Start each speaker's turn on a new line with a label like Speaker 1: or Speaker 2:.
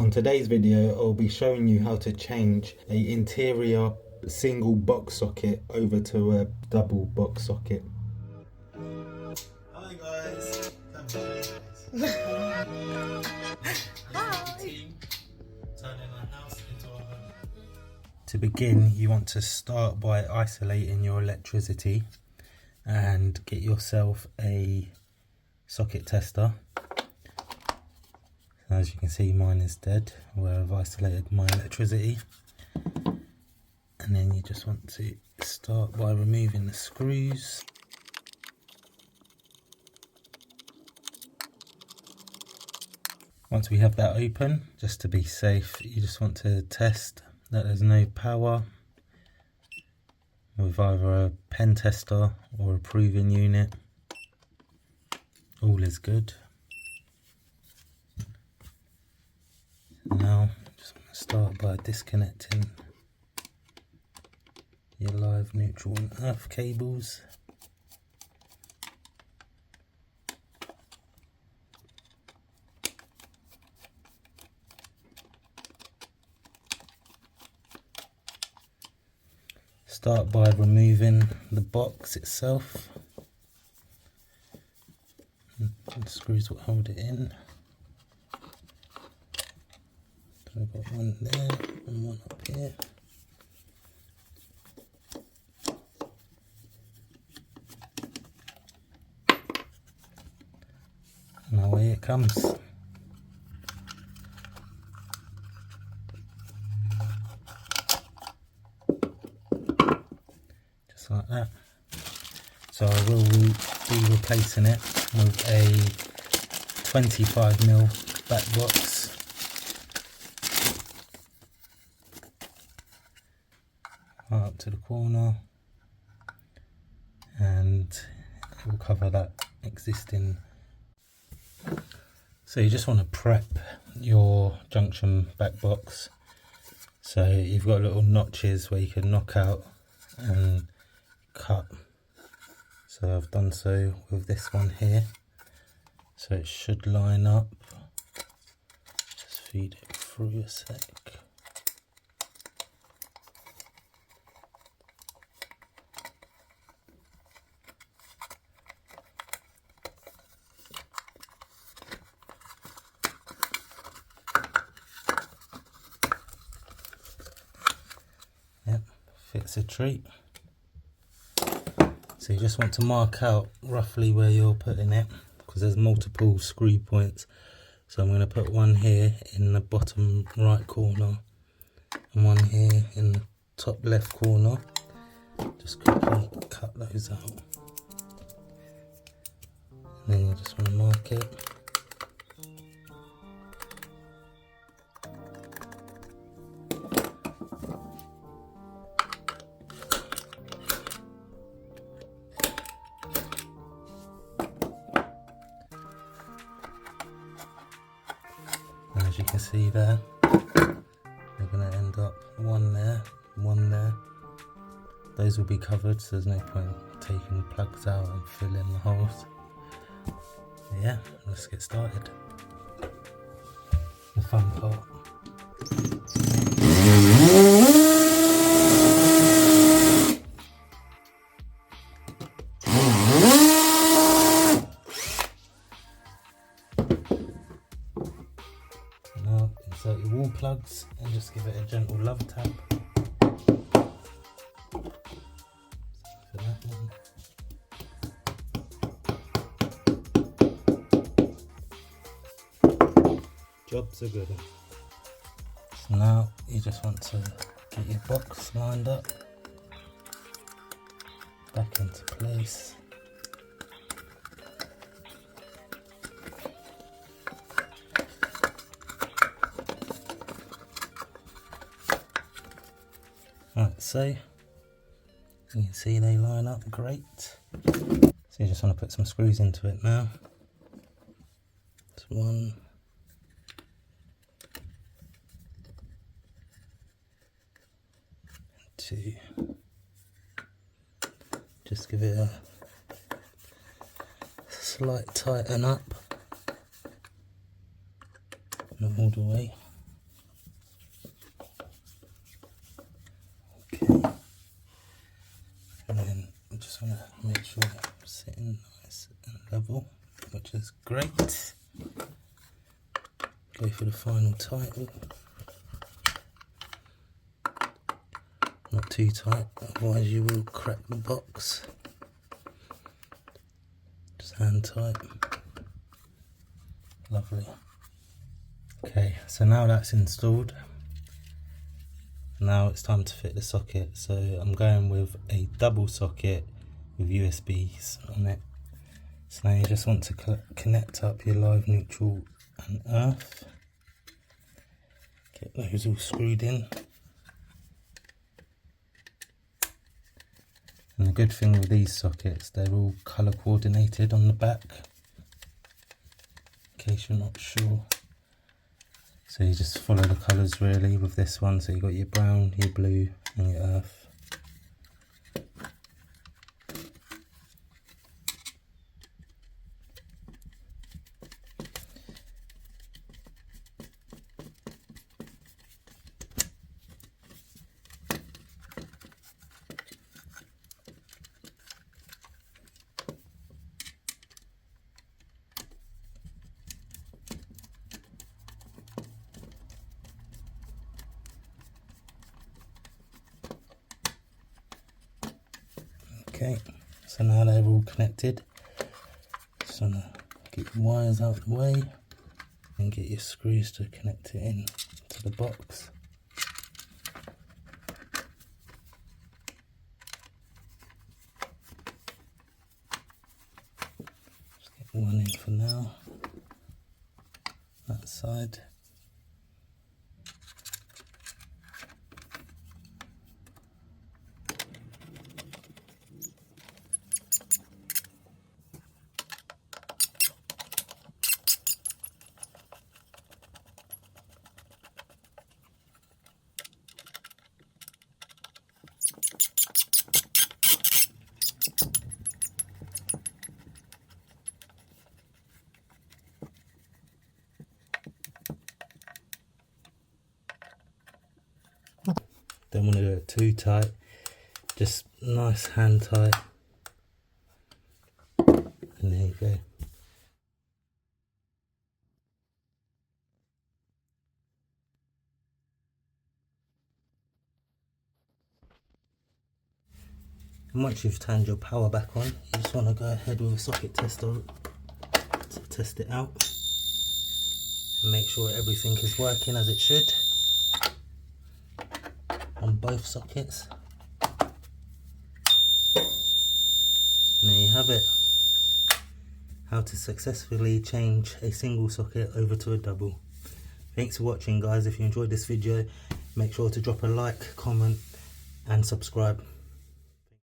Speaker 1: On today's video, I'll be showing you how to change an interior single box socket over to a double box socket.
Speaker 2: Hi guys.
Speaker 1: To begin, you want to start by isolating your electricity and get yourself a socket tester. As you can see, mine is dead where I've isolated my electricity. And then you just want to start by removing the screws. Once we have that open, just to be safe, you just want to test that there's no power with either a pen tester or a proving unit. All is good. Now, just going to start by disconnecting your live, neutral and earth cables. Start by removing the box itself. And the screws will hold it in. So I've got one there and one up here. And away it comes. Just like that. So I will be replacing it with a 25mm back box. Right up to the corner, and it will cover that existing. So you just want to prep your junction back box. So you've got little notches where you can knock out and cut. So I've done so with this one here. So it should line up. Just feed it through a sec. Yep, fits a treat. So you just want to mark out roughly where you're putting it, because there's multiple screw points. So I'm going to put one here in the bottom right corner and one here in the top left corner. Just quickly cut those out. And then you just want to mark it. As you can see there, you're going to end up one there, one there. Those will be covered, so there's no point taking the plugs out and filling the holes. Yeah, let's get started. The fun part. Now insert your wall plugs and just give it a gentle love tap. For that one. Jobs are good. So now you just want to get your box lined up, back into place. Like so, you can see they line up great. So you just want to put some screws into it now. That's one. Two. Just give it a slight tighten up, not all the way. trying to make sure I'm sitting nice and level, which is great. Go for the final tighten. Not too tight, otherwise you will crack the box. Just hand tight. Lovely. Okay, so now that's installed, now it's time to fit the socket. So I'm going with a double socket with USBs on it. So now you just want to connect up your live, neutral and earth. Get those all screwed in. And the good thing with these sockets, they're all colour coordinated on the back, in case you're not sure. So you just follow the colours really with this one. So you've got your brown, your blue and your earth. Okay, so now they're all connected. Just want to get your wires out of the way and get your screws to connect it in to the box. Just get one in for now, that side. Don't want to do it too tight, just nice hand tight, and there you go. And once you've turned your power back on, you just want to go ahead with a socket tester to test it out and make sure everything is working as it should on both sockets. And there you have it, how to successfully change a single socket over to a double. Thanks for watching guys. If you enjoyed this video, make sure to drop a like, comment and subscribe.